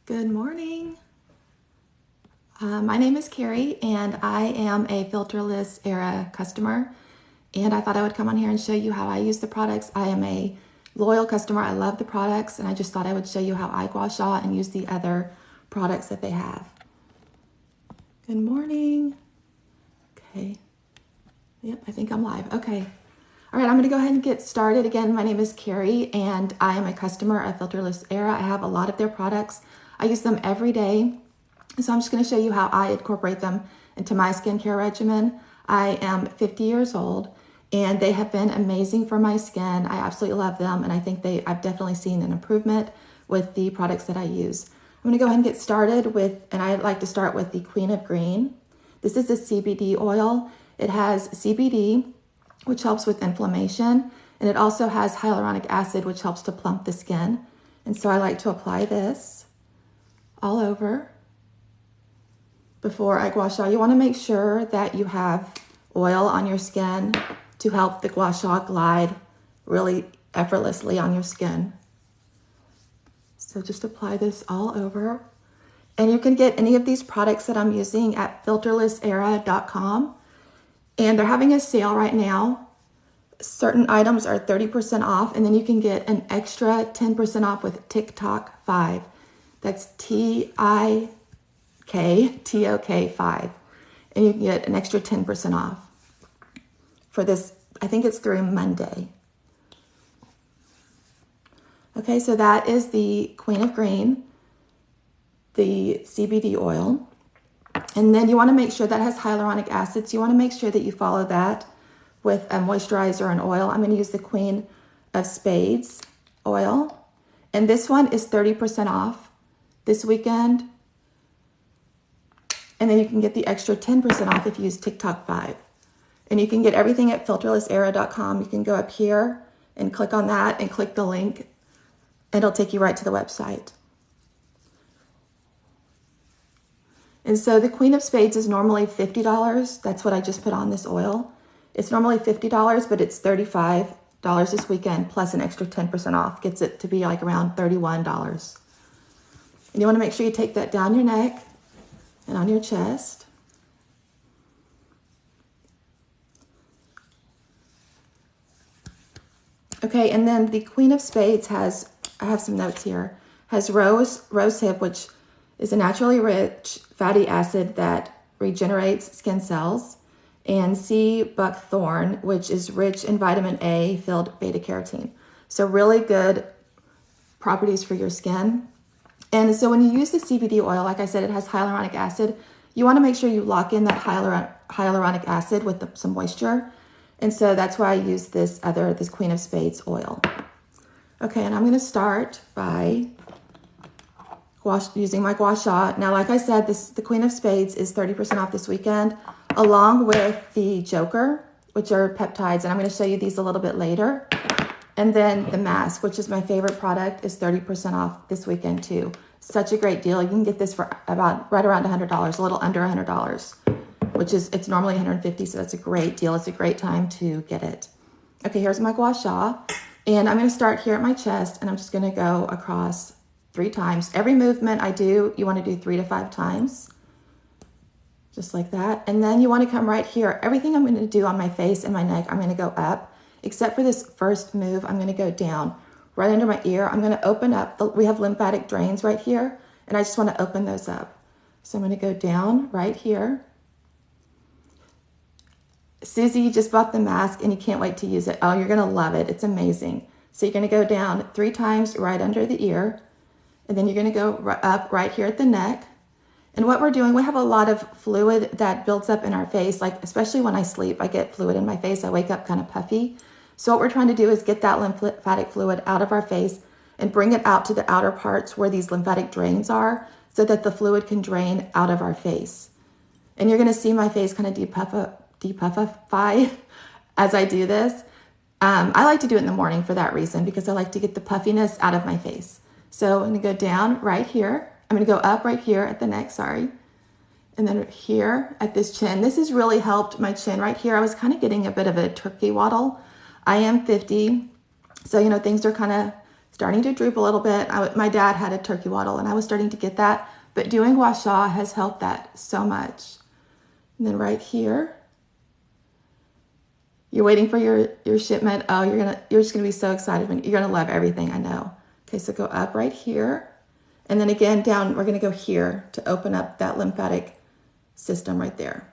Good morning. My name is Keri and I am a filterlessera customer, and I thought I would come on here and show you how I use the products. I am a loyal customer. I love the products, and I just thought I would show you how I gua sha and use the other products that they have. Good morning. Okay. Yep, I think I'm live. Okay. All right, I'm going to go ahead and get started. Again, my name is Keri, and I am a customer of filterlessera. I have a lot of their products. I use them every day. So I'm just going to show you how I incorporate them into my skincare regimen. I am 50 years old, and they have been amazing for my skin. I absolutely love them, and I think I've definitely seen an improvement with the products that I use. I'm going to go ahead and get started with, and I like to start with the Queen of Green. This is a CBD oil. It has CBD, which helps with inflammation, and it also has hyaluronic acid, which helps to plump the skin. And so I like to apply this all over before I gua sha. You want to make sure that you have oil on your skin to help the gua sha glide really effortlessly on your skin. So just apply this all over. And you can get any of these products that I'm using at filterlessera.com. And they're having a sale right now. Certain items are 30% off, and then you can get an extra 10% off with TikTok 5. That's TikTok 5. And you can get an extra 10% off for this. I think it's through Monday. Okay, so that is the Queen of Green, the CBD oil. And then you want to make sure that has hyaluronic acid. So you want to make sure that you follow that with a moisturizer and oil. I'm going to use the Queen of Spades oil. And this one is 30% off this weekend. And then you can get the extra 10% off if you use TikTok 5. And you can get everything at filterlessera.com. You can go up here and click on that and click the link, and it'll take you right to the website. And so the Queen of Spades is normally $50. That's what I just put on this oil. It's normally $50, but it's $35 this weekend plus an extra 10% off. Gets it to be like around $31. And you want to make sure you take that down your neck and on your chest. Okay, and then the Queen of Spades has, I have some notes here, has rosehip, which is a naturally rich fatty acid that regenerates skin cells, and sea buckthorn, which is rich in vitamin A filled beta carotene. So really good properties for your skin. And so when you use the CBD oil, like I said, it has hyaluronic acid. You want to make sure you lock in that hyaluronic acid with some moisture. And so that's why I use this Queen of Spades oil. Okay, and I'm going to start by using my gua sha. Now, like I said, the Queen of Spades is 30% off this weekend, along with the Joker, which are peptides. And I'm going to show you these a little bit later. And then the mask, which is my favorite product, is 30% off this weekend too. Such a great deal. You can get this for right around $100, a little under $100, it's normally $150, so that's a great deal. It's a great time to get it. Okay, here's my gua sha. And I'm going to start here at my chest, and I'm just going to go across 3 times. Every movement I do, you want to do 3 to 5 times. Just like that. And then you want to come right here. Everything I'm going to do on my face and my neck, I'm going to go up. Except for this first move, I'm going to go down right under my ear. I'm going to open up. We have lymphatic drains right here, and I just want to open those up. So I'm going to go down right here. Susie, you just bought the mask, and you can't wait to use it. Oh, you're going to love it. It's amazing. So you're going to go down 3 times right under the ear, and then you're going to go up right here at the neck. And what we're doing, we have a lot of fluid that builds up in our face, like especially when I sleep, I get fluid in my face. I wake up kind of puffy. So what we're trying to do is get that lymphatic fluid out of our face and bring it out to the outer parts where these lymphatic drains are, so that the fluid can drain out of our face. And you're going to see my face kind of depuffify as I do this. I like to do it in the morning for that reason, because I like to get the puffiness out of my face. So I'm going to go down right here. I'm going to go up right here at the neck, sorry. And then here at this chin. This has really helped my chin right here. I was kind of getting a bit of a turkey waddle. I am 50, so things are kind of starting to droop a little bit. My dad had a turkey waddle and I was starting to get that, but doing gua sha has helped that so much. And then right here, you're waiting for your shipment. Oh, you're just gonna be so excited. You're gonna love everything, I know. Okay, so go up right here. And then again down, we're gonna go here to open up that lymphatic system right there.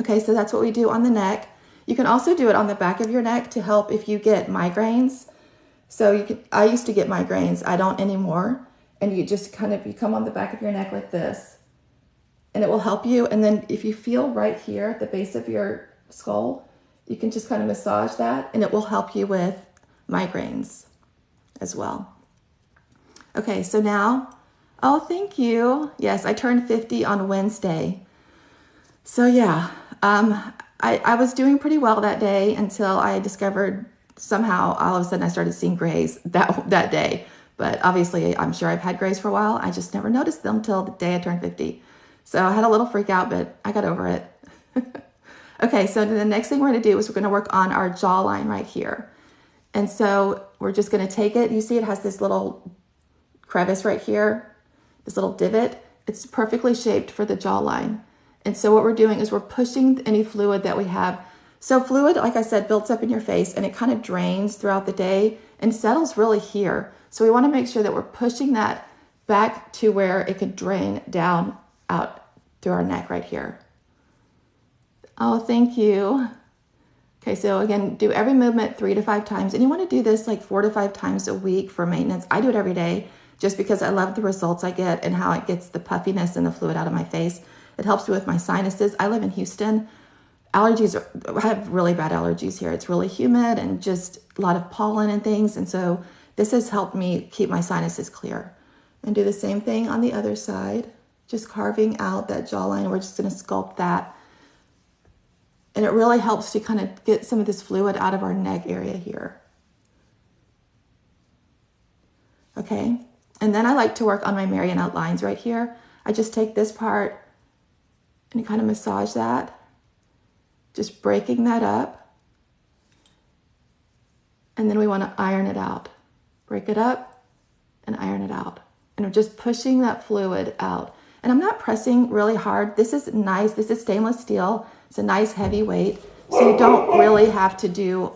Okay, so that's what we do on the neck. You can also do it on the back of your neck to help if you get migraines. So I used to get migraines, I don't anymore. And you just you come on the back of your neck like this and it will help you. And then if you feel right here at the base of your skull, you can just kind of massage that and it will help you with migraines as well. Okay, so now, oh, thank you. Yes, I turned 50 on Wednesday. So yeah, I was doing pretty well that day until I discovered somehow all of a sudden I started seeing grays that day. But obviously I'm sure I've had grays for a while. I just never noticed them till the day I turned 50. So I had a little freak out, but I got over it. Okay, so the next thing we're gonna do is we're gonna work on our jawline right here. And so we're just gonna take it. You see it has this little crevice right here, this little divot. It's perfectly shaped for the jawline. And so what we're doing is we're pushing any fluid that we have. So fluid, like I said, builds up in your face and it kind of drains throughout the day and settles really here. So we wanna make sure that we're pushing that back to where it could drain down out through our neck right here. Oh, thank you. Okay, so again, do every movement 3 to 5 times. And you wanna do this like 4 to 5 times a week for maintenance. I do it every day just because I love the results I get and how it gets the puffiness and the fluid out of my face. It helps me with my sinuses. I live in Houston. I have really bad allergies here. It's really humid and just a lot of pollen and things. And so this has helped me keep my sinuses clear. And do the same thing on the other side, just carving out that jawline. We're just gonna sculpt that. And it really helps to kind of get some of this fluid out of our neck area here. Okay, and then I like to work on my marionette lines right here. I just take this part and kind of massage that, just breaking that up. And then we want to iron it out. Break it up and iron it out. And I'm just pushing that fluid out. And I'm not pressing really hard. This is nice. This is stainless steel. It's a nice heavy weight. So you don't really have to do,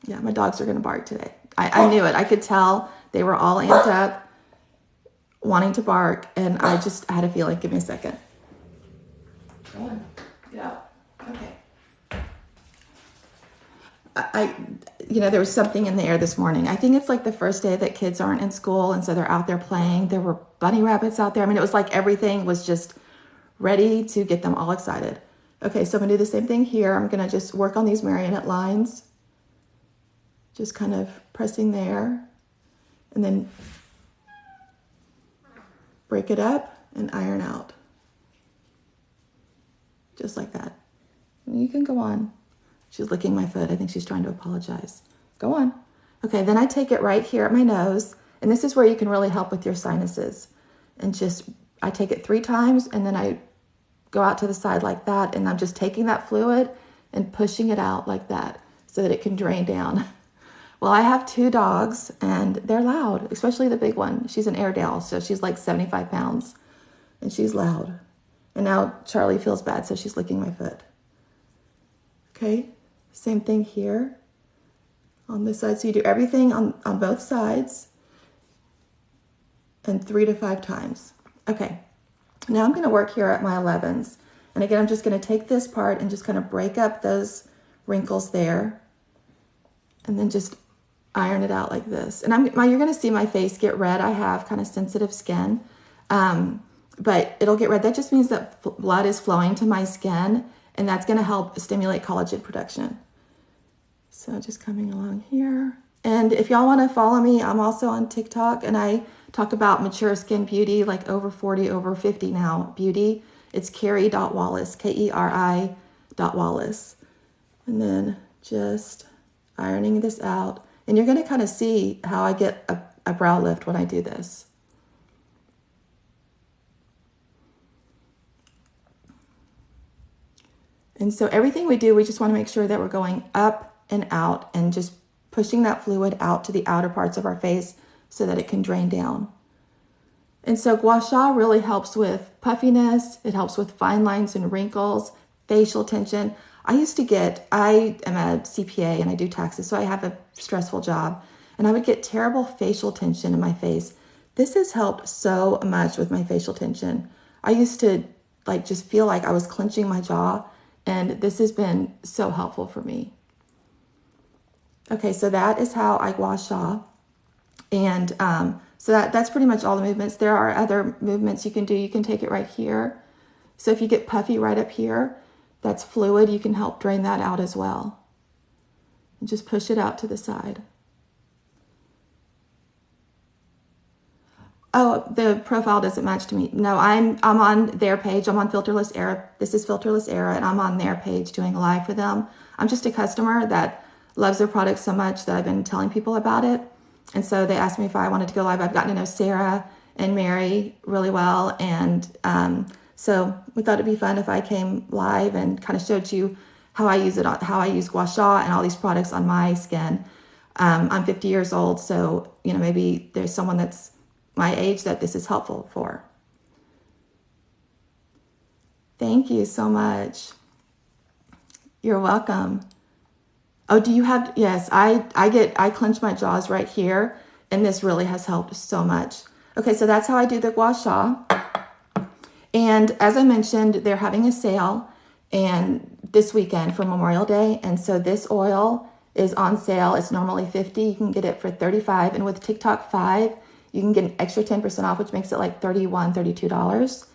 yeah, my dogs are gonna bark today. I knew it. I could tell they were all amped up, wanting to bark, and I just had a feeling. Give me a second. Go on. Get out. Okay. There was something in the air this morning. I think it's like the first day that kids aren't in school, and so they're out there playing. There were bunny rabbits out there. I mean, it was like everything was just ready to get them all excited. Okay, so I'm gonna do the same thing here. I'm gonna just work on these marionette lines. Just kind of pressing there, and then break it up and iron out. Just like that. And you can go on. She's licking my foot. I think she's trying to apologize. Go on. Okay, then I take it right here at my nose, and this is where you can really help with your sinuses. And I take it 3 times, and then I go out to the side like that, and I'm just taking that fluid and pushing it out like that so that it can drain down. Well, I have 2 dogs, and they're loud, especially the big one. She's an Airedale, so she's like 75 pounds, and she's loud. And now Charlie feels bad, so she's licking my foot. Okay, same thing here on this side. So you do everything on both sides, and 3 to 5 times. Okay, now I'm gonna work here at my 11s. And again, I'm just gonna take this part and just kind of break up those wrinkles there, and then just iron it out like this. And you're gonna see my face get red. I have kind of sensitive skin, but it'll get red. That just means that blood is flowing to my skin, and that's gonna help stimulate collagen production. So just coming along here. And if y'all wanna follow me, I'm also on TikTok, and I talk about mature skin beauty, like over 40, over 50 now beauty. It's Keri.Wallace, Keri.Wallace. And then just ironing this out. And you're gonna kind of see how I get a brow lift when I do this. And so everything we do, we just wanna make sure that we're going up and out and just pushing that fluid out to the outer parts of our face so that it can drain down. And so gua sha really helps with puffiness. It helps with fine lines and wrinkles, facial tension. I am a CPA and I do taxes, so I have a stressful job, and I would get terrible facial tension in my face. This has helped so much with my facial tension. I used to just feel like I was clenching my jaw, and this has been so helpful for me. Okay, so that is how I gua sha. And so that's pretty much all the movements. There are other movements you can do. You can take it right here. So if you get puffy right up here, that's fluid. You can help drain that out as well. And just push it out to the side. Oh, the profile doesn't match to me. No, I'm on their page. I'm on Filterless Era. This is Filterless Era, and I'm on their page doing a live for them. I'm just a customer that loves their product so much that I've been telling people about it. And so they asked me if I wanted to go live. I've gotten to know Sarah and Mary really well. And so we thought it'd be fun if I came live and kind of showed you how I use it, how I use gua sha and all these products on my skin. I'm 50 years old, so maybe there's someone that's my age that this is helpful for. Thank you so much. You're welcome. Oh, do you have, yes, I clench my jaws right here, and this really has helped so much. Okay, so that's how I do the gua sha. And as I mentioned, they're having a sale and this weekend for Memorial Day. And so this oil is on sale. It's normally $50. You can get it for $35. And with TikTok 5, you can get an extra 10% off, which makes it like $31, $32.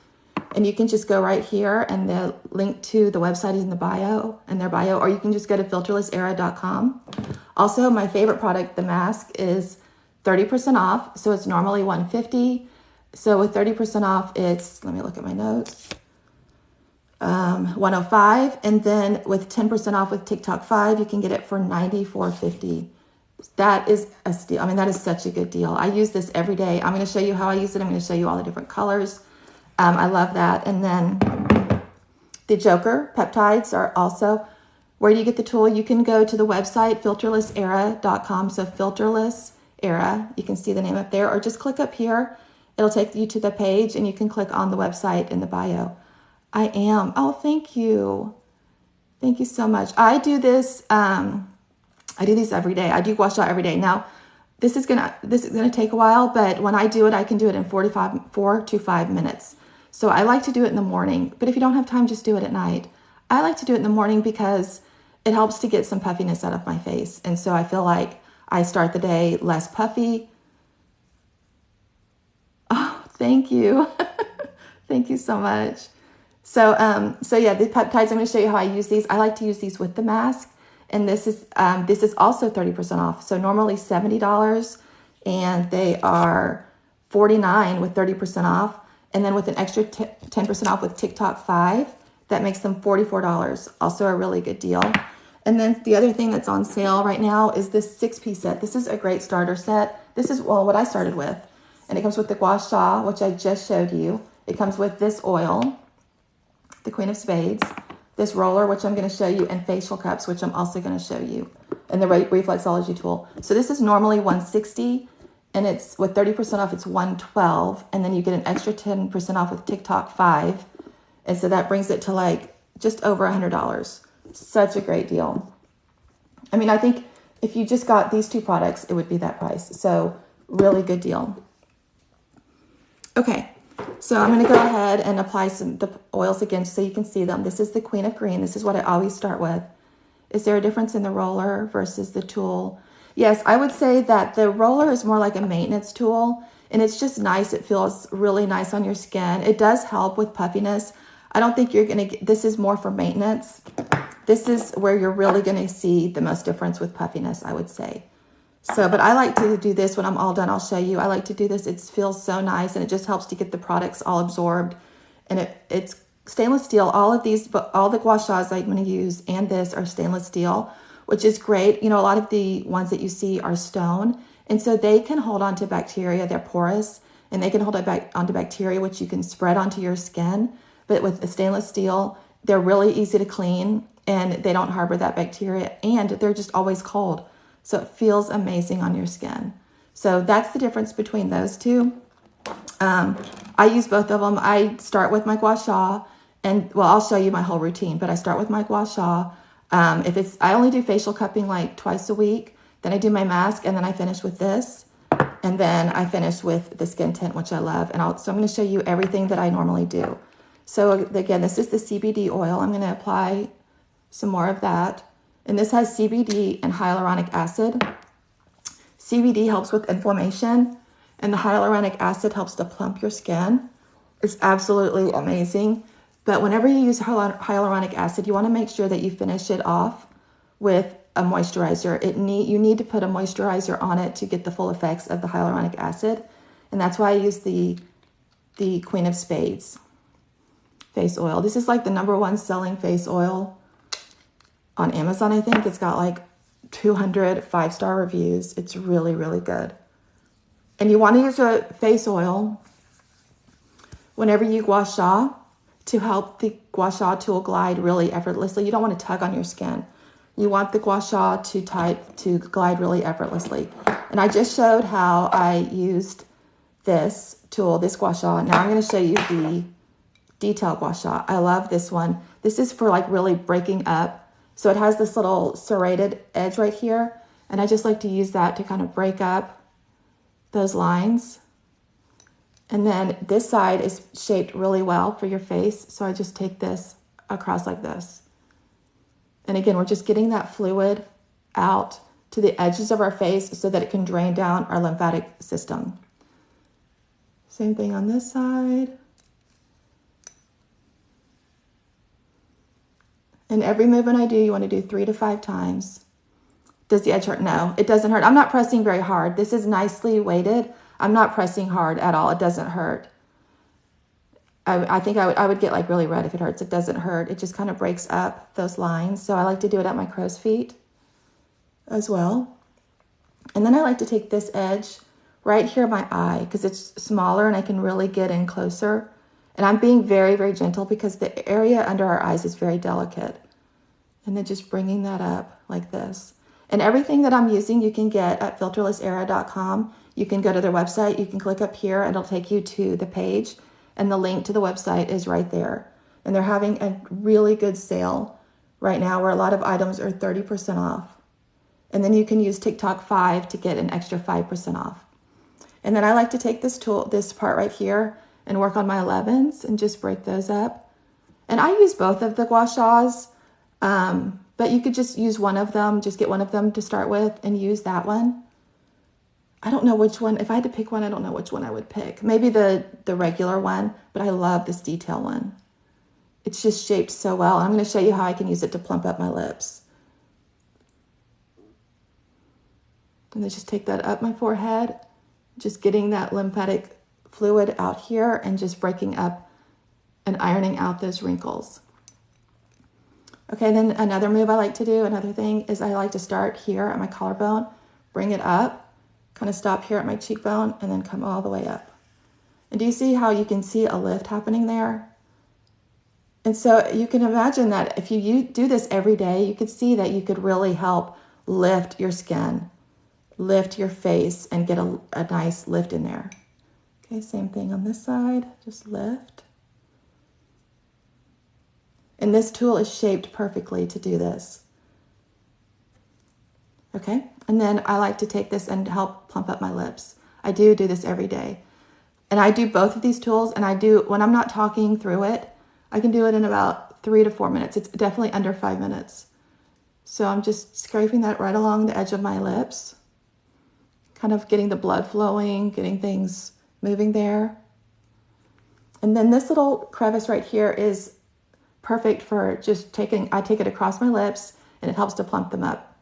And you can just go right here, and the link to the website is in the bio, or you can just go to filterlessera.com. Also, my favorite product, the mask, is 30% off. So it's normally $150. So with 30% off, it's, let me look at my notes, $105. And then with 10% off with TikTok 5, you can get it for $94.50. That is a steal. I mean, that is such a good deal. I use this every day. I'm going to show you how I use it. I'm going to show you all the different colors. I love that. And then the Joker peptides are also, where do you get the tool? You can go to the website, filterlessera.com. So filterlessera, you can see the name up there, or just click up here. It'll take you to the page, and you can click on the website in the bio. Oh, thank you. Thank you so much. I do this, I do these every day. I do gua sha every day. Now, this is gonna take a while, but when I do it, I can do it in 4 to 5 minutes. So I like to do it in the morning, but if you don't have time, just do it at night. I like to do it in the morning because it helps to get some puffiness out of my face. And so I feel like I start the day less puffy. Oh, thank you. Thank you so much. So yeah, the peptides, I'm going to show you how I use these. I like to use these with the mask. And this is also 30% off. So normally $70, and they are $49 with 30% off. And then with an extra 10% off with TikTok 5, that makes them $44. Also a really good deal. And then the other thing that's on sale right now is this 6-piece set. This is a great starter set. This is, well, what I started with. And it comes with the gua sha, which I just showed you. It comes with this oil, the Queen of Spades, this roller, which I'm going to show you, and facial cups, which I'm also going to show you, and the reflexology tool. So this is normally $160, and it's with 30% off, it's $112, and then you get an extra 10% off with TikTok 5, and so that brings it to like just over $100. Such a great deal. I mean, I think if you just got these two products, it would be that price. So really good deal. Okay. So I'm going to go ahead and apply the oils again so you can see them. This is the Queen of Green. This is what I always start with. Is there a difference in the roller versus the tool? Yes, I would say that the roller is more like a maintenance tool, and it's just nice. It feels really nice on your skin. It does help with puffiness. I don't think you're going to get, this is more for maintenance. This is where you're really going to see the most difference with puffiness, I would say. So, but I like to do this when I'm all done. I'll show you. I like to do this. It feels so nice, and it just helps to get the products all absorbed. And it's stainless steel. All of these, but all the gua shas I'm going to use and this are stainless steel, which is great. You know, a lot of the ones that you see are stone, and so they can hold on to bacteria. They're porous, and they can hold onto bacteria, which you can spread onto your skin. But with the stainless steel, they're really easy to clean, and they don't harbor that bacteria, and they're just always cold. So it feels amazing on your skin. So that's the difference between those two. I use both of them. I start with my gua sha, and well, I'll show you my whole routine, but I start with my gua sha. I only do facial cupping like twice a week. Then I do my mask, and then I finish with this. And then I finish with the skin tint, which I love. So I'm going to show you everything that I normally do. So again, this is the CBD oil. I'm going to apply some more of that. And this has CBD and hyaluronic acid. CBD helps with inflammation, and the hyaluronic acid helps to plump your skin. It's absolutely amazing. But whenever you use hyaluronic acid, you want to make sure that you finish it off with a moisturizer. You need to put a moisturizer on it to get the full effects of the hyaluronic acid. And that's why I use the Queen of Spades face oil. This is like the #1 selling face oil on Amazon, I think. It's got like 200 5-star reviews. It's really, really good. And you want to use a face oil whenever you gua sha to help the gua sha tool glide really effortlessly. You don't want to tug on your skin. You want the gua sha to glide really effortlessly. And I just showed how I used this tool, this gua sha. Now I'm going to show you the detail gua sha. I love this one. This is for like really breaking up. So it has this little serrated edge right here. And I just like to use that to kind of break up those lines. And then this side is shaped really well for your face. So I just take this across like this. And again, we're just getting that fluid out to the edges of our face so that it can drain down our lymphatic system. Same thing on this side. And every movement I do, you want to do 3 to 5 times. Does the edge hurt? No, it doesn't hurt. I'm not pressing very hard. This is nicely weighted. I'm not pressing hard at all. It doesn't hurt. I think I would get like really red if it hurts. It doesn't hurt. It just kind of breaks up those lines. So I like to do it at my crow's feet as well. And then I like to take this edge right here in my eye because it's smaller and I can really get in closer. And I'm being very, very gentle because the area under our eyes is very delicate. And then just bringing that up like this. And everything that I'm using you can get at filterlessera.com. You can go to their website. You can click up here and it'll take you to the page. And the link to the website is right there. And they're having a really good sale right now where a lot of items are 30% off. And then you can use TikTok 5 to get an extra 5% off. And then I like to take this tool, this part right here, and work on my 11s and just break those up. And I use both of the gua shas, but you could just use one of them, just get one of them to start with and use that one. I don't know which one. If I had to pick one, I don't know which one I would pick. Maybe the regular one, but I love this detail one. It's just shaped so well. I'm going to show you how I can use it to plump up my lips. And then just take that up my forehead, just getting that lymphatic fluid out here and just breaking up and ironing out those wrinkles. Okay, then another move I like to do, another thing, is I like to start here at my collarbone, bring it up, kind of stop here at my cheekbone, and then come all the way up. And do you see how you can see a lift happening there? And so you can imagine that if you do this every day, you could see that you could really help lift your skin, lift your face, and get a nice lift in there. Okay, same thing on this side, just lift. And this tool is shaped perfectly to do this. Okay, and then I like to take this and help plump up my lips. I do this every day. And I do both of these tools, and when I'm not talking through it, I can do it in about 3 to 4 minutes. It's definitely under 5 minutes. So I'm just scraping that right along the edge of my lips, kind of getting the blood flowing, getting things moving there. And then this little crevice right here is perfect for just I take it across my lips, and it helps to plump them up.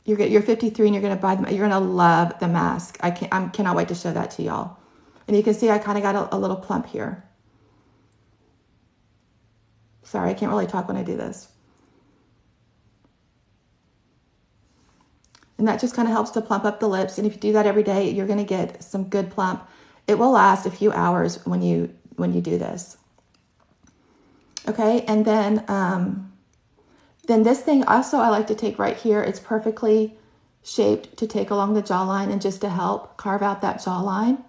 You're 53 and you're going to buy them. You're going to love the mask. I cannot wait to show that to y'all. And you can see I kind of got a little plump here. Sorry, I can't really talk when I do this. And that just kind of helps to plump up the lips. And if you do that every day, you're going to get some good plump. It will last a few hours when you do this. Okay, and then this thing also I like to take right here. It's perfectly shaped to take along the jawline and just to help carve out that jawline.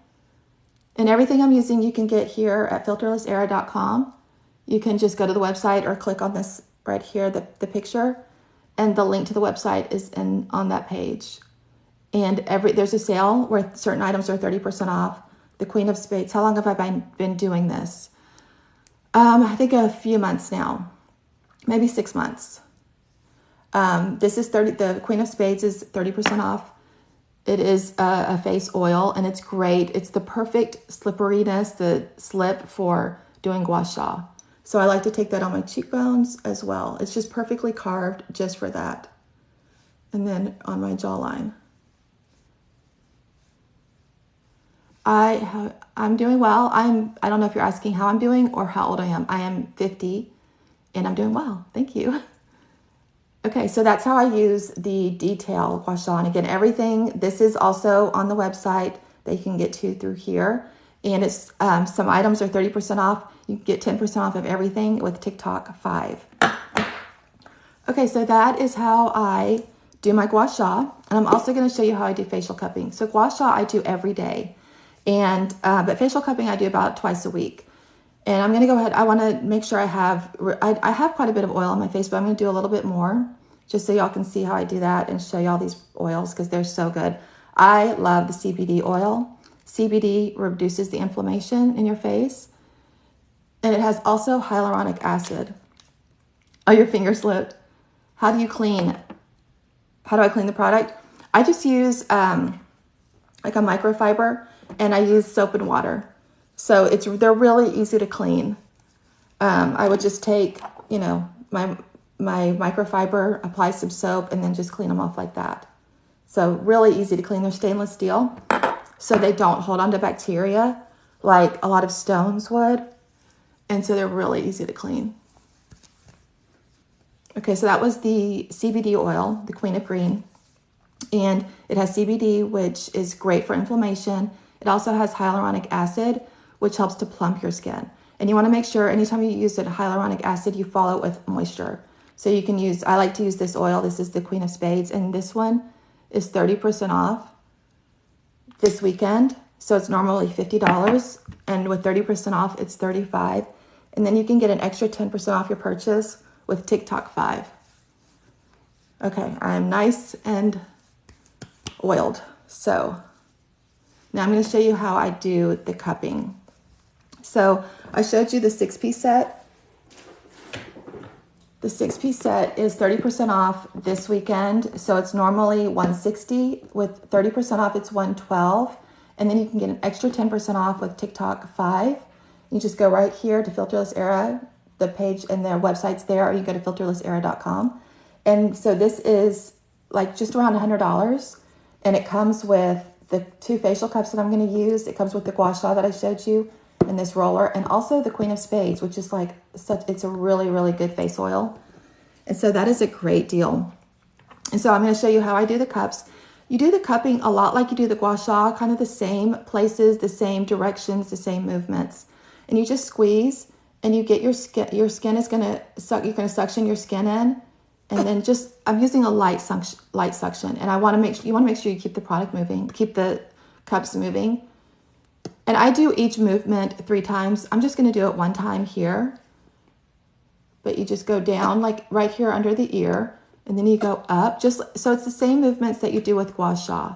And everything I'm using you can get here at filterlessera.com. You can just go to the website or click on this right here, the picture, and the link to the website is on that page. And there's a sale where certain items are 30% off. The Queen of Spades. How long have I been doing this? I think a few months now, maybe 6 months. This is the Queen of Spades is 30% off. It is a face oil, and it's great. It's the perfect slipperiness, the slip for doing gua sha. So I like to take that on my cheekbones as well. It's just perfectly carved just for that. And then on my jawline. I'm doing well. I don't know if you're asking how I'm doing or how old I am. I am 50 and I'm doing well. Thank you. Okay, so that's how I use the detail gua sha. And again, everything, this is also on the website that you can get to through here. And it's some items are 30% off. You can get 10% off of everything with TikTok 5. Okay, so that is how I do my gua sha. And I'm also going to show you how I do facial cupping. So gua sha I do every day. And but facial cupping I do about twice a week. And I'm going to go ahead. I want to make sure I have quite a bit of oil on my face, but I'm going to do a little bit more just so y'all can see how I do that and show y'all these oils because they're so good. I love the CBD oil. CBD reduces the inflammation in your face. And it has also hyaluronic acid. Oh, your finger slipped. How do you clean? How do I clean the product? I just use like a microfiber, and I use soap and water. So they're really easy to clean. I would just take, my microfiber, apply some soap, and then just clean them off like that. So really easy to clean. They're stainless steel, so they don't hold on to bacteria like a lot of stones would. And so they're really easy to clean. Okay, so that was the CBD oil, the Queen of Green. And it has CBD, which is great for inflammation. It also has hyaluronic acid, which helps to plump your skin. And you want to make sure anytime you use hyaluronic acid, you follow it with moisture. So you can I like to use this oil. This is the Queen of Spades. And this one is 30% off this weekend. So it's normally $50. And with 30% off, it's $35. And then you can get an extra 10% off your purchase with TikTok 5. Okay, I'm nice and oiled. So now I'm going to show you how I do the cupping. So I showed you the 6-piece set. The 6-piece set is 30% off this weekend. So it's normally $160. With 30% off, it's $112. And then you can get an extra 10% off with TikTok 5. You just go right here to Filterless Era, the page and their website's there, or you go to filterlessera.com. And so this is like just around $100. And it comes with the 2 facial cups that I'm going to use. It comes with the gua sha that I showed you and this roller, and also the Queen of Spades, which is like it's a really, really good face oil. And so that is a great deal. And so I'm going to show you how I do the cups. You do the cupping a lot like you do the gua sha, kind of the same places, the same directions, the same movements. And you just squeeze, and you get your skin is going to suck. You're going to suction your skin in. And then I'm using a light suction, and you want to make sure you keep the product moving, keep the cups moving. And I do each movement 3 times. I'm just going to do it 1 time here, but you just go down like right here under the ear, and then you go up. So it's the same movements that you do with gua sha.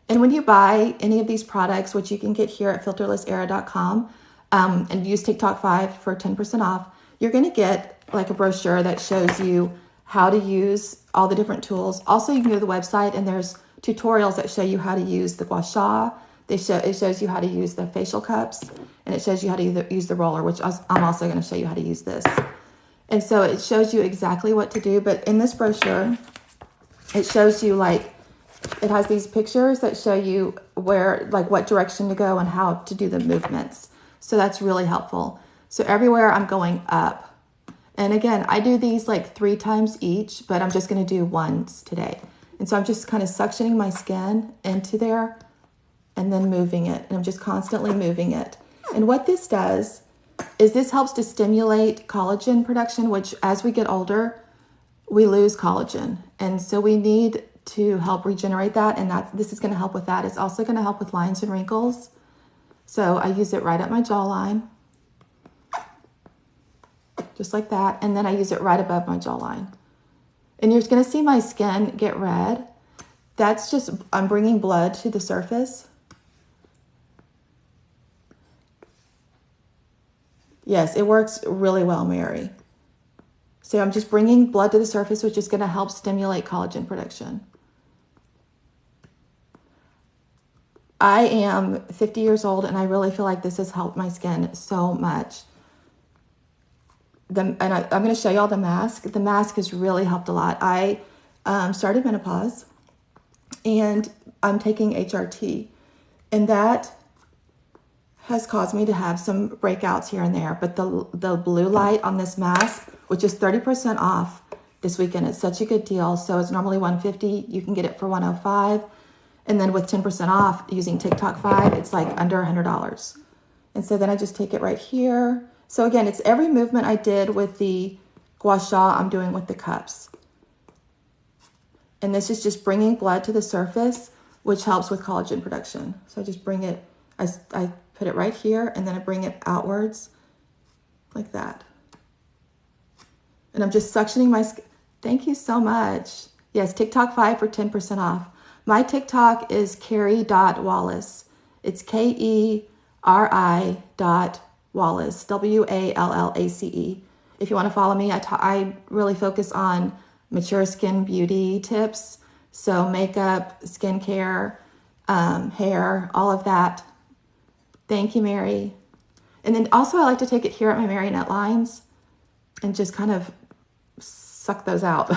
And when you buy any of these products, which you can get here at filterlessera.com, and use TikTok 5 for 10% off, you're going to get like a brochure that shows you how to use all the different tools. Also, you can go to the website and there's tutorials that show you how to use the gua sha. It shows you how to use the facial cups, and it shows you how to use the roller, which I'm also going to show you how to use this. And so it shows you exactly what to do. But in this brochure, it shows you it has these pictures that show you what direction to go and how to do the movements. So that's really helpful. So everywhere I'm going up. And again, I do these 3 times each, but I'm just going to do once today. And so I'm just kind of suctioning my skin into there and then moving it. And I'm just constantly moving it. And what this does is this helps to stimulate collagen production, which as we get older, we lose collagen. And so we need to help regenerate that. And this is going to help with that. It's also going to help with lines and wrinkles. So I use it right at my jawline, just like that. And then I use it right above my jawline. And you're going to see my skin get red. That's just, I'm bringing blood to the surface. Yes, it works really well, Mary. So I'm just bringing blood to the surface, which is going to help stimulate collagen production. I am 50 years old, and I really feel like this has helped my skin so much. I'm going to show y'all the mask. The mask has really helped a lot. I started menopause, and I'm taking HRT, and that has caused me to have some breakouts here and there. But the blue light on this mask, which is 30% off this weekend, it's such a good deal. So it's normally $150. You can get it for $105. And then with 10% off using TikTok 5, it's like under $100. And so then I just take it right here. So again, it's every movement I did with the gua sha, I'm doing with the cups. And this is just bringing blood to the surface, which helps with collagen production. So I just bring it, I put it right here, and then I bring it outwards like that. And I'm just suctioning my skin. Thank you so much. Yes, TikTok 5 for 10% off. My TikTok is Keri.Wallace. It's Keri.Wallace, Wallace. If you want to follow me, I really focus on mature skin beauty tips. So makeup, skincare, hair, all of that. Thank you, Mary. And then also I like to take it here at my marionette lines and just kind of suck those out.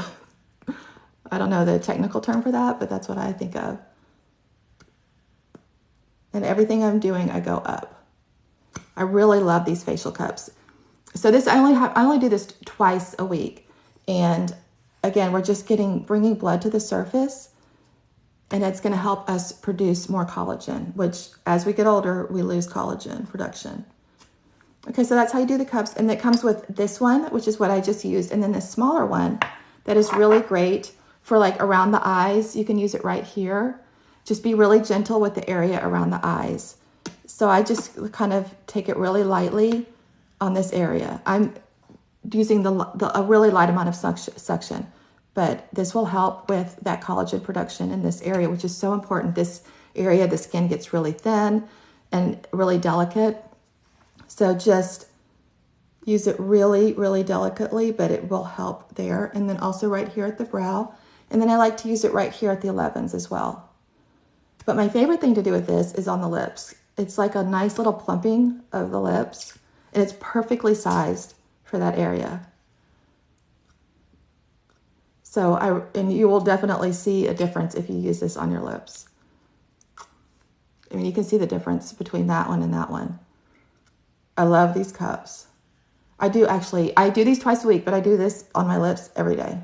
I don't know the technical term for that, but that's what I think of. And everything I'm doing, I go up. I really love these facial cups. So this, I only do this twice a week. And again, we're just bringing blood to the surface, and it's going to help us produce more collagen, which as we get older, we lose collagen production. Okay, so that's how you do the cups. And it comes with this one, which is what I just used. And then the smaller one that is really great for like around the eyes. You can use it right here. Just be really gentle with the area around the eyes. So I just kind of take it really lightly on this area. I'm using a really light amount of suction, but this will help with that collagen production in this area, which is so important. This area, the skin gets really thin and really delicate. So just use it really, really delicately, but it will help there. And then also right here at the brow. And then I like to use it right here at the 11s as well. But my favorite thing to do with this is on the lips. It's like a nice little plumping of the lips, and it's perfectly sized for that area. So and you will definitely see a difference if you use this on your lips. I mean, you can see the difference between that one and that one. I love these cups. I do these twice a week, but I do this on my lips every day.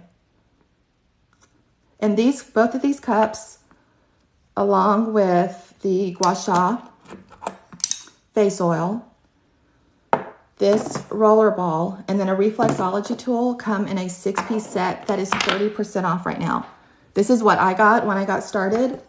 And both of these cups, along with the gua sha face oil, this roller ball, and then a reflexology tool come in a 6-piece set that is 30% off right now. This is what I got when I got started.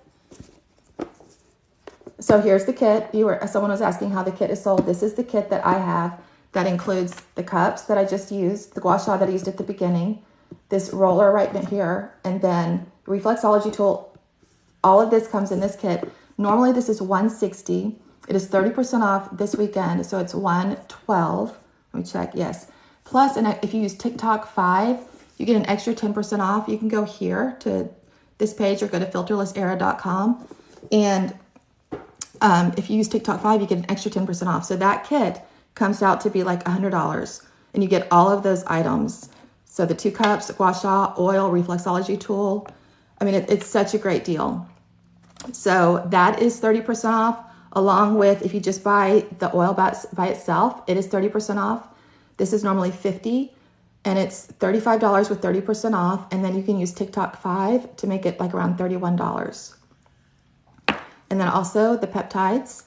So here's the kit. Someone was asking how the kit is sold. This is the kit that I have that includes the cups that I just used, the gua sha that I used at the beginning, this roller right here, and then reflexology tool. All of this comes in this kit. Normally this is $160. It is 30% off this weekend, so it's $112. Let me check. Yes. Plus, and if you use TikTok 5, you get an extra 10% off. You can go here to this page or go to filterlessera.com, and if you use TikTok 5, you get an extra 10% off. So that kit comes out to be like $100, and you get all of those items. So the 2 cups, gua sha, oil, reflexology tool. I mean, it's such a great deal. So that is 30% off, along with if you just buy the oil by itself, it is 30% off. This is normally $50, and it's $35 with 30% off. And then you can use TikTok 5 to make it like around $31. And then also the peptides.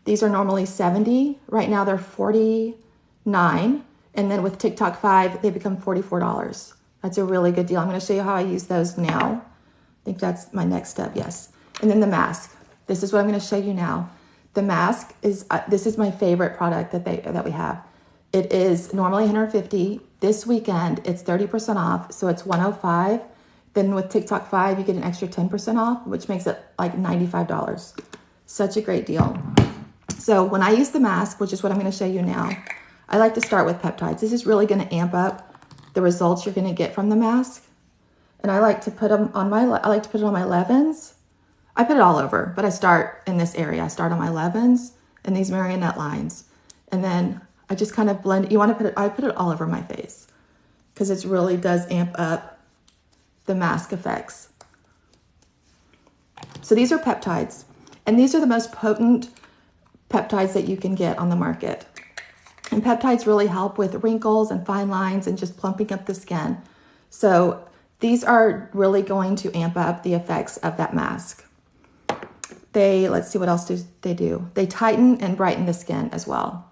These are normally $70. Right now they're $40 $9. And then with TikTok 5, they become $44. That's a really good deal. I'm going to show you how I use those now. I think that's my next step, yes. And then the mask. This is what I'm going to show you now. The mask is, this is my favorite product that we have. It is normally $150. This weekend, it's 30% off, so it's $105. Then with TikTok 5, you get an extra 10% off, which makes it like $95. Such a great deal. So when I use the mask, which is what I'm going to show you now, I like to start with peptides. This is really going to amp up the results you're going to get from the mask. And I like to put them on my 11s. I put it all over, but I start in this area. I start on my 11s and these marionette lines. And then I just kind of blend. You want to put it, I put it all over my face because it really does amp up the mask effects. So these are peptides, and these are the most potent peptides that you can get on the market. And peptides really help with wrinkles and fine lines and just plumping up the skin. So these are really going to amp up the effects of that mask. Let's see what else do they do. They tighten and brighten the skin as well.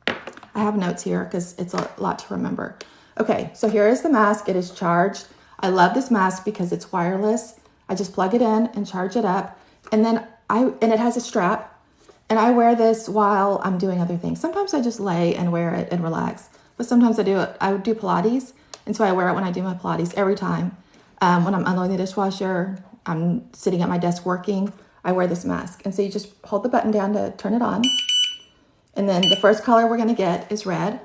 I have notes here because it's a lot to remember. Okay, so here is the mask. It is charged. I love this mask because it's wireless. I just plug it in and charge it up. And then it has a strap. And I wear this while I'm doing other things. Sometimes I just lay and wear it and relax. But sometimes I would do Pilates. And so I wear it when I do my Pilates every time. When I'm unloading the dishwasher, I'm sitting at my desk working, I wear this mask. And so you just hold the button down to turn it on. And then the first color we're going to get is red.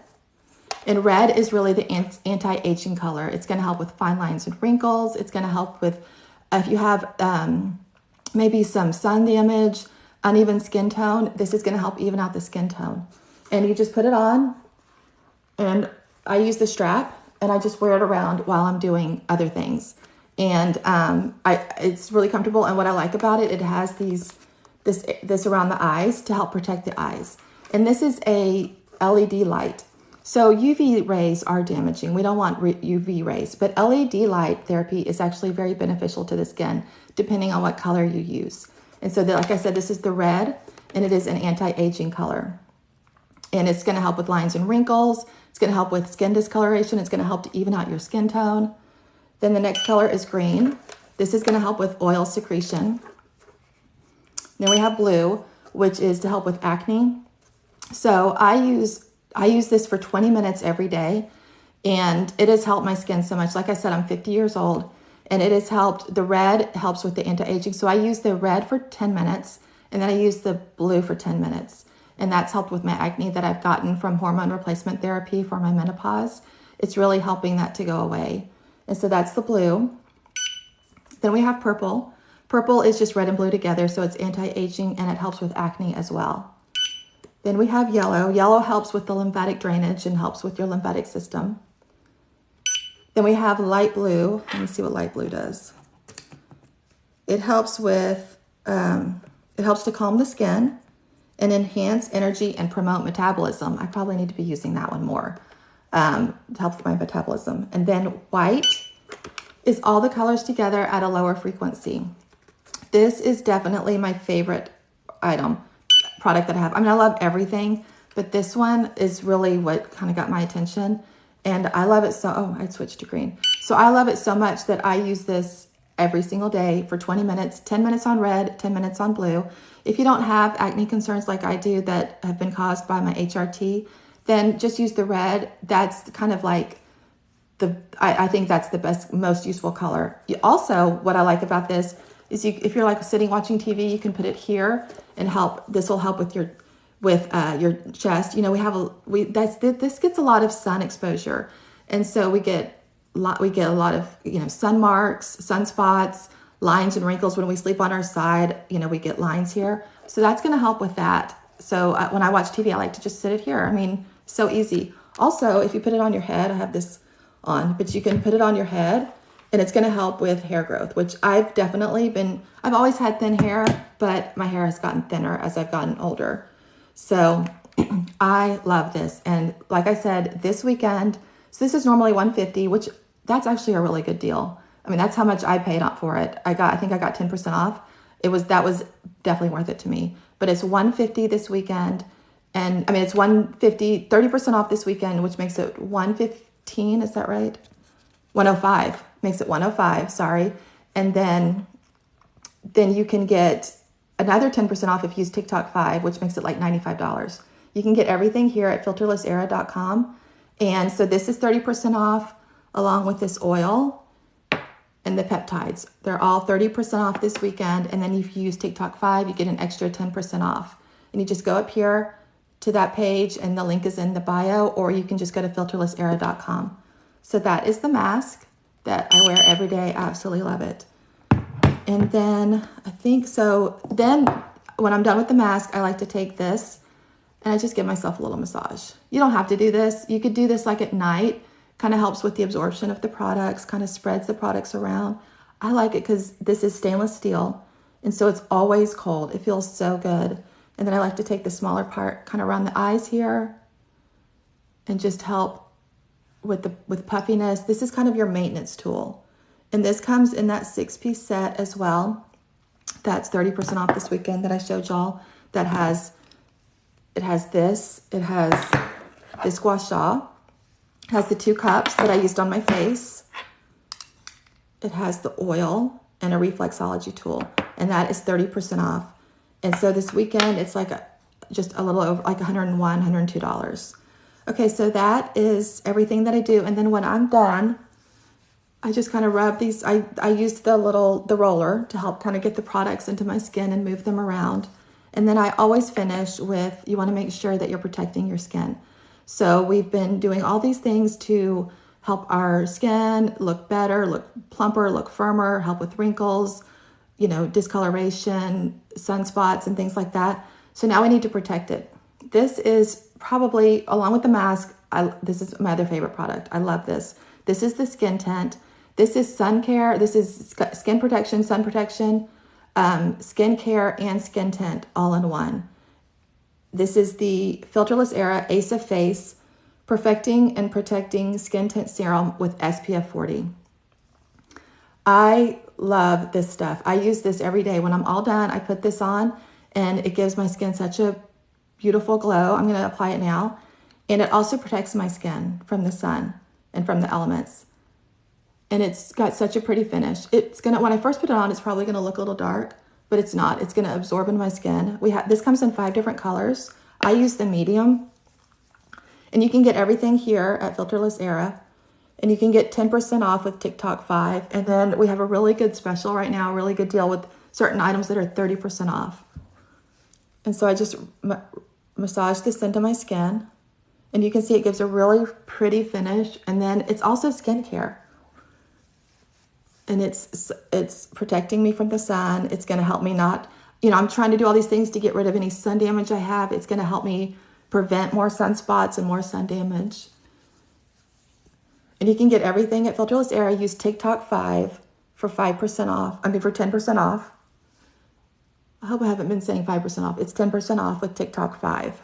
And red is really the anti-aging color. It's going to help with fine lines and wrinkles. It's going to help with if you have maybe some sun damage, uneven skin tone. This is going to help even out the skin tone. And you just put it on. And I use the strap and I just wear it around while I'm doing other things. And it's really comfortable. And what I like about it, it has this around the eyes to help protect the eyes. And this is a LED light. So UV rays are damaging. We don't want UV rays, but LED light therapy is actually very beneficial to the skin, depending on what color you use. And so like I said, this is the red, and it is an anti-aging color. And it's going to help with lines and wrinkles. It's going to help with skin discoloration. It's going to help to even out your skin tone. Then the next color is green. This is going to help with oil secretion. Then we have blue, which is to help with acne. So I use this for 20 minutes every day, and it has helped my skin so much. Like I said, I'm 50 years old, and it has helped. The red helps with the anti-aging. So I use the red for 10 minutes, and then I use the blue for 10 minutes. And that's helped with my acne that I've gotten from hormone replacement therapy for my menopause. It's really helping that to go away. And so that's the blue. Then we have purple. Purple is just red and blue together, so it's anti-aging, and it helps with acne as well. Then we have yellow. Yellow helps with the lymphatic drainage and helps with your lymphatic system. Then we have light blue. Let me see what light blue does. It helps with, it helps to calm the skin and enhance energy and promote metabolism. I probably need to be using that one more. To help with my metabolism. And then white is all the colors together at a lower frequency. This is definitely my favorite product that I have. I mean, I love everything, but this one is really what kind of got my attention. And I love it so, I switched to green. So I love it so much that I use this every single day for 20 minutes, 10 minutes on red, 10 minutes on blue. If you don't have acne concerns like I do that have been caused by my HRT, then just use the red. That's kind of like I think that's the best, most useful color. Also, what I like about this is if you're like sitting watching TV, you can put it here and help. This will help with your chest. You know, this gets a lot of sun exposure, and so we get a lot of, you know, sun marks, sunspots, lines and wrinkles when we sleep on our side. You know, we get lines here, so that's going to help with that. So when I watch TV, I like to just sit it here. I mean, so easy. Also, if you put it on your head, I have this on, but you can put it on your head, and it's going to help with hair growth, which I've always had thin hair, but my hair has gotten thinner as I've gotten older. So I love this. And like I said, this weekend, so this is normally $150, which that's actually a really good deal. I mean, that's how much I paid for it. I think I got 10% off. That was definitely worth it to me, but it's $150 this weekend. And I mean, it's 150, 30% off this weekend, which makes it 115. Is that right? 105 makes it 105. Sorry. And then you can get another 10% off if you use TikTok 5, which makes it like $95. You can get everything here at filterlessera.com. And so this is 30% off along with this oil and the peptides. They're all 30% off this weekend. And then if you use TikTok 5, you get an extra 10% off. And you just go up here to that page and the link is in the bio, or you can just go to filterlessera.com. So that is the mask that I wear every day. I absolutely love it. And then I think so. Then when I'm done with the mask, I like to take this and I just give myself a little massage. You don't have to do this. You could do this like at night. Kind of helps with the absorption of the products, kind of spreads the products around. I like it because this is stainless steel. And so it's always cold. It feels so good. And then I like to take the smaller part kind of around the eyes here and just help with puffiness. This is kind of your maintenance tool. And this comes in that 6-piece set as well. That's 30% off this weekend that I showed y'all. It has this, it has this gua sha, it has the 2 cups that I used on my face. It has the oil and a reflexology tool, and that is 30% off. And so this weekend, it's like just a little over like $101, $102. Okay, so that is everything that I do. And then when I'm done, I just kind of rub these. I used the roller to help kind of get the products into my skin and move them around. And then I always finish with, you want to make sure that you're protecting your skin. So we've been doing all these things to help our skin look better, look plumper, look firmer, help with wrinkles, you know, discoloration, sunspots, and things like that. So now we need to protect it. This is probably, along with the mask, this is my other favorite product. I love this. This is the skin tint. This is sun care. This is skin protection, sun protection, skin care, and skin tint all in one. This is the Filterless Era Ace of Face Perfecting and Protecting Skin Tint Serum with SPF 40. I love this stuff. I use this every day. When I'm all done, I put this on and it gives my skin such a beautiful glow. I'm going to apply it now. And it also protects my skin from the sun and from the elements. And it's got such a pretty finish. When I first put it on, it's probably going to look a little dark, but it's not. It's going to absorb in my skin. This comes in 5 different colors. I use the medium. And you can get everything here at Filterless Era. And you can get 10% off with TikTok 5. And then we have a really good special right now, a really good deal with certain items that are 30% off. And so I just massage this into my skin. And you can see it gives a really pretty finish. And then it's also skincare. And it's protecting me from the sun. It's going to help me not, I'm trying to do all these things to get rid of any sun damage I have. It's going to help me prevent more sunspots and more sun damage. And you can get everything at Filterless Era. Use TikTok 5 for 5% off. For 10% off. I hope I haven't been saying 5% off. It's 10% off with TikTok 5.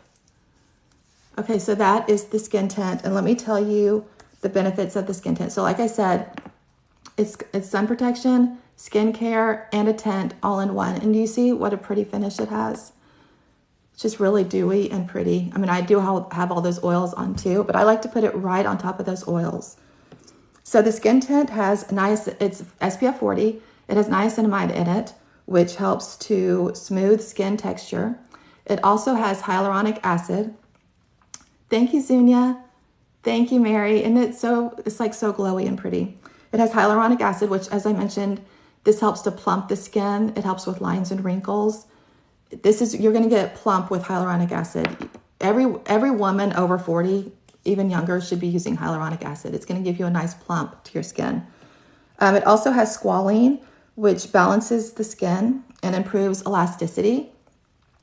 Okay, so that is the skin tint. And let me tell you the benefits of the skin tint. So like I said, it's sun protection, skin care, and a tint all in one. And do you see what a pretty finish it has? It's just really dewy and pretty. I do have all those oils on too, but I like to put it right on top of those oils. So the skin tint has it's SPF 40. It has niacinamide in it, which helps to smooth skin texture. It also has hyaluronic acid. Thank you, Zunia. Thank you, Mary. And it's like so glowy and pretty. It has hyaluronic acid, which, as I mentioned, this helps to plump the skin. It helps with lines and wrinkles. You're going to get plump with hyaluronic acid. Every woman over 40, even younger, should be using hyaluronic acid. It's going to give you a nice plump to your skin. It also has squalene, which balances the skin and improves elasticity.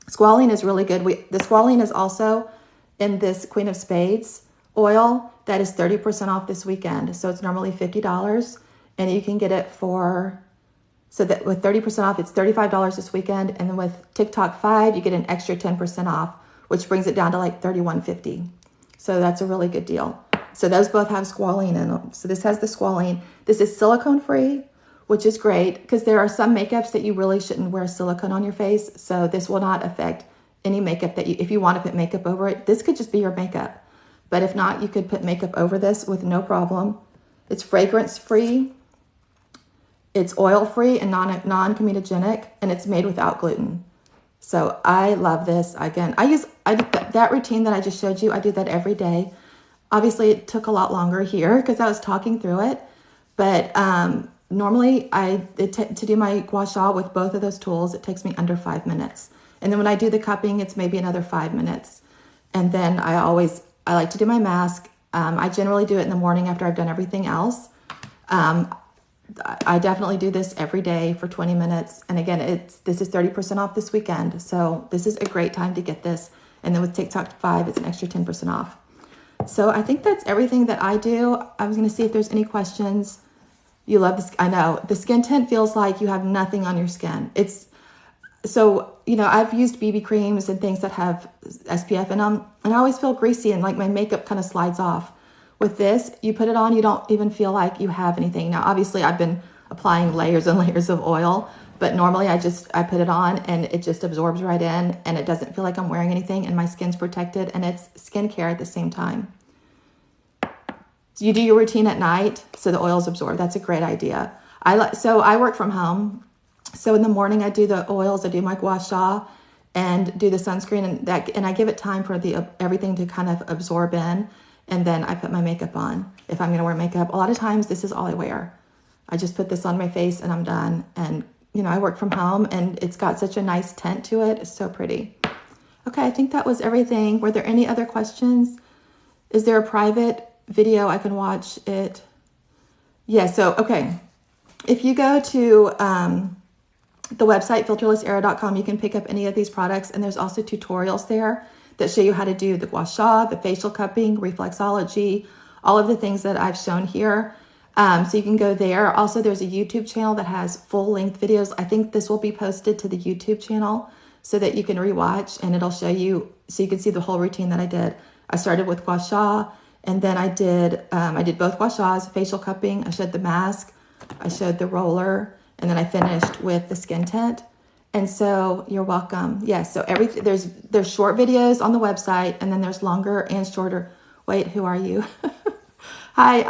Squalene is really good. The squalene is also in this Queen of Spades oil that is 30% off this weekend. So it's normally $50 and you can get it so that with 30% off, it's $35 this weekend. And then with TikTok 5, you get an extra 10% off, which brings it down to like $31.50. So that's a really good deal. So those both have squalene in them. So this has the squalene. This is silicone free, which is great because there are some makeups that you really shouldn't wear silicone on your face. So this will not affect any makeup that if you want to put makeup over it, this could just be your makeup. But if not, you could put makeup over this with no problem. It's fragrance free. It's oil free and non-comedogenic, and it's made without gluten. So I love this. Again, I did that routine that I just showed you. I do that every day. Obviously, it took a lot longer here because I was talking through it. But normally, to do my gua sha with both of those tools, it takes me under 5 minutes. And then when I do the cupping, it's maybe another 5 minutes. And then I like to do my mask. I generally do it in the morning after I've done everything else. I definitely do this every day for 20 minutes. And again, this is 30% off this weekend. So this is a great time to get this. And then with TikTok 5, it's an extra 10% off. So I think that's everything that I do. I was going to see if there's any questions. You love this. I know the skin tint feels like you have nothing on your skin. So, I've used BB creams and things that have SPF in them, and I always feel greasy and like my makeup kind of slides off. With this, you put it on, you don't even feel like you have anything. Now, obviously, I've been applying layers and layers of oil, but normally I put it on and it just absorbs right in, and it doesn't feel like I'm wearing anything, and my skin's protected, and it's skincare at the same time. So you do your routine at night so the oils absorb. That's a great idea. So I work from home. So in the morning, I do the oils, I do my gua sha, and do the sunscreen, and I give it time for everything to kind of absorb in, and then I put my makeup on. If I'm going to wear makeup, a lot of times this is all I wear. I just put this on my face and I'm done. And I work from home, and it's got such a nice tint to it. It's so pretty. Okay, I think that was everything. Were there any other questions? Is there a private video I can watch it? Yeah. So okay, if you go to the website, filterlessera.com, you can pick up any of these products, and there's also tutorials there that show you how to do the gua sha, the facial cupping, reflexology, all of the things that I've shown here. So you can go there. Also, there's a YouTube channel that has full-length videos. I think this will be posted to the YouTube channel so that you can rewatch, and it'll show you, so you can see the whole routine that I did. I started with gua sha, and then I did both gua shas, facial cupping. I showed the mask, I showed the roller, and then I finished with the skin tint. And so you're welcome. Yes. So there's short videos on the website, and then there's longer and shorter. Wait, who are you? Hi,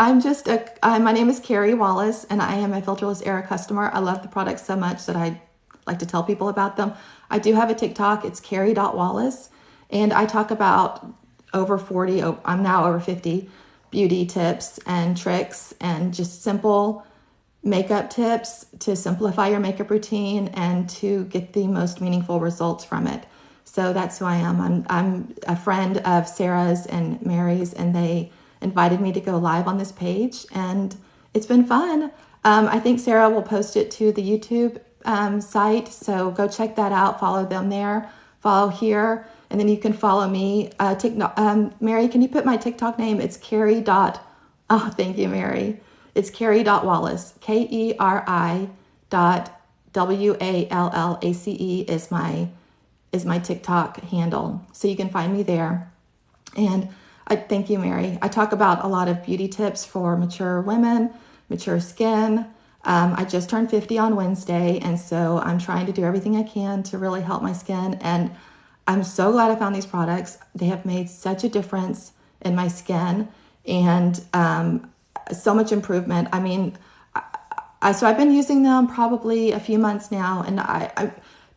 my name is Keri Wallace, and I am a Filterless Era customer. I love the products so much that I like to tell people about them. I do have a TikTok. It's Keri.Wallace, and I talk about I'm now over 50 beauty tips and tricks and just simple makeup tips to simplify your makeup routine and to get the most meaningful results from it. So that's who I am. I'm a friend of Sarah's and Mary's, and they invited me to go live on this page, and it's been fun. I think Sarah will post it to the YouTube site, so go check that out. Follow them there. Follow here, and then you can follow me. Mary, can you put my TikTok name? It's Keri. Oh, thank you, Mary. It's Keri.Wallace, KERI.WALLACE is my TikTok handle. So you can find me there. And thank you, Mary. I talk about a lot of beauty tips for mature women, mature skin. I just turned 50 on Wednesday, and so I'm trying to do everything I can to really help my skin. And I'm so glad I found these products. They have made such a difference in my skin, and so much improvement. I mean, so I've been using them probably a few months now, and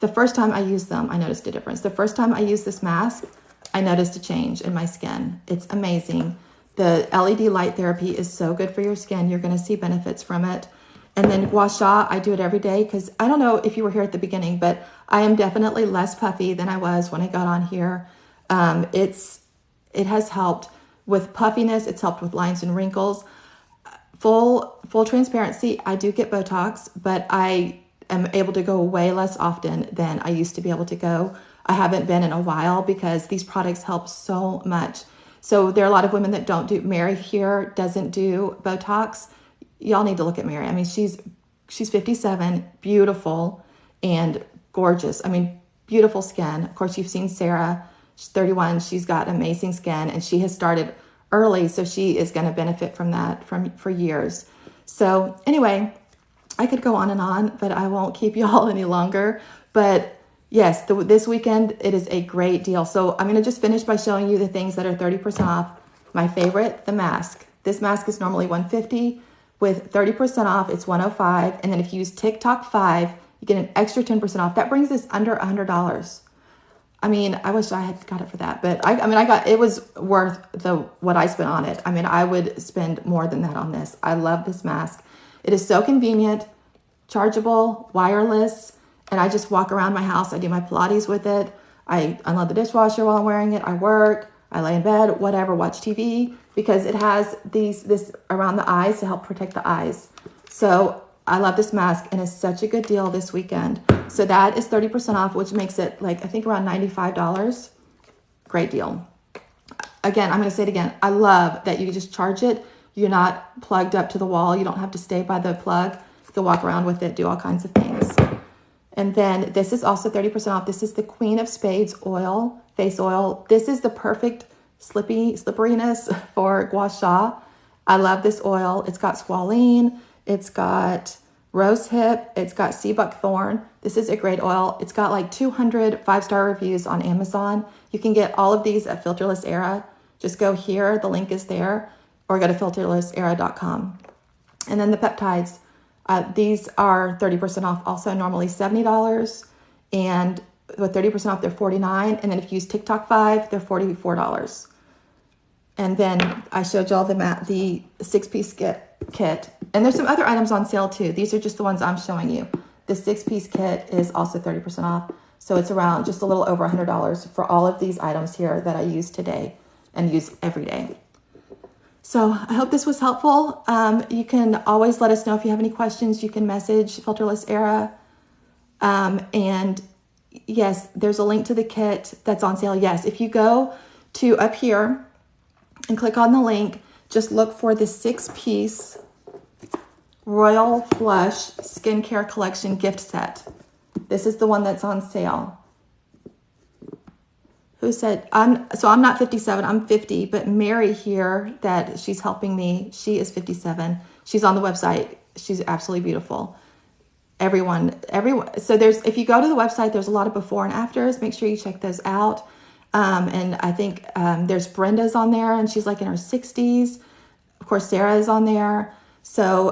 the first time I used them, I noticed a difference. The first time I used this mask, I noticed a change in my skin. It's amazing. The LED light therapy is so good for your skin. You're going to see benefits from it. And then gua sha, I do it every day because I don't know if you were here at the beginning, but I am definitely less puffy than I was when I got on here. It has helped with puffiness. It's helped with lines and wrinkles. Full transparency, I do get Botox, but I am able to go way less often than I used to be able to go. I haven't been in a while because these products help so much. So there are a lot of women that don't do. Mary here doesn't do Botox. Y'all need to look at Mary. I mean, she's 57, beautiful and gorgeous. I mean, beautiful skin. Of course, you've seen Sarah. She's 31. She's got amazing skin, and she has started early, so she is going to benefit from that for years. So anyway, I could go on and on, but I won't keep you all any longer. But Yes, this weekend, it is a great deal. So I'm going to just finish by showing you the things that are 30% off. My favorite, the mask. This mask is normally $150. With 30% off, it's $105. And then if you use TikTok 5, you get an extra 10% off. That brings this under $100. I mean, I wish I had got it for that, but it was worth what I spent on it. I mean, I would spend more than that on this. I love this mask. It is so convenient, chargeable, wireless, and I just walk around my house. I do my Pilates with it. I unload the dishwasher while I'm wearing it. I work, I lay in bed, whatever, watch TV, because it has this around the eyes to help protect the eyes. So I love this mask, and it's such a good deal this weekend. So that is 30% off, which makes it like, I think around $95. Great deal. Again, I'm going to say it again. I love that you can just charge it. You're not plugged up to the wall. You don't have to stay by the plug. You can walk around with it, do all kinds of things. And then this is also 30% off. This is the Queen of Spades oil, face oil. This is the perfect slipperiness for gua sha. I love this oil. It's got squalene. It's got rose hip. It's got sea buckthorn. This is a great oil. It's got like 200 5-star reviews on Amazon. You can get all of these at filterlessera. Just go here. The link is there. Or go to filterlessera.com. And then the peptides. These are 30% off. Also normally $70. And with 30% off, they're $49. And then if you use TikTok 5, they're $44. And then I showed y'all the 6-piece kit. And there's some other items on sale too. These are just the ones I'm showing you. The 6-piece kit is also 30% off. So it's around just a little over $100 for all of these items here that I use today and use every day. So I hope this was helpful. You can always let us know if you have any questions. You can message Filterless Era. And yes, there's a link to the kit that's on sale. Yes, if you go to up here and click on the link, just look for the 6-piece Royal Flush Skincare Collection gift set. This is the one that's on sale. Who said, I'm not 57, I'm 50, but Mary here, that she's helping me, she is 57. She's on the website. She's absolutely beautiful. Everyone. So if you go to the website, there's a lot of before and afters. Make sure you check those out. And I think there's Brenda's on there, and she's like in her 60s. Of course, Sarah is on there. So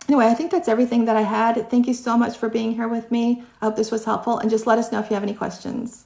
anyway, I think that's everything that I had. Thank you so much for being here with me. I hope this was helpful, and just let us know if you have any questions.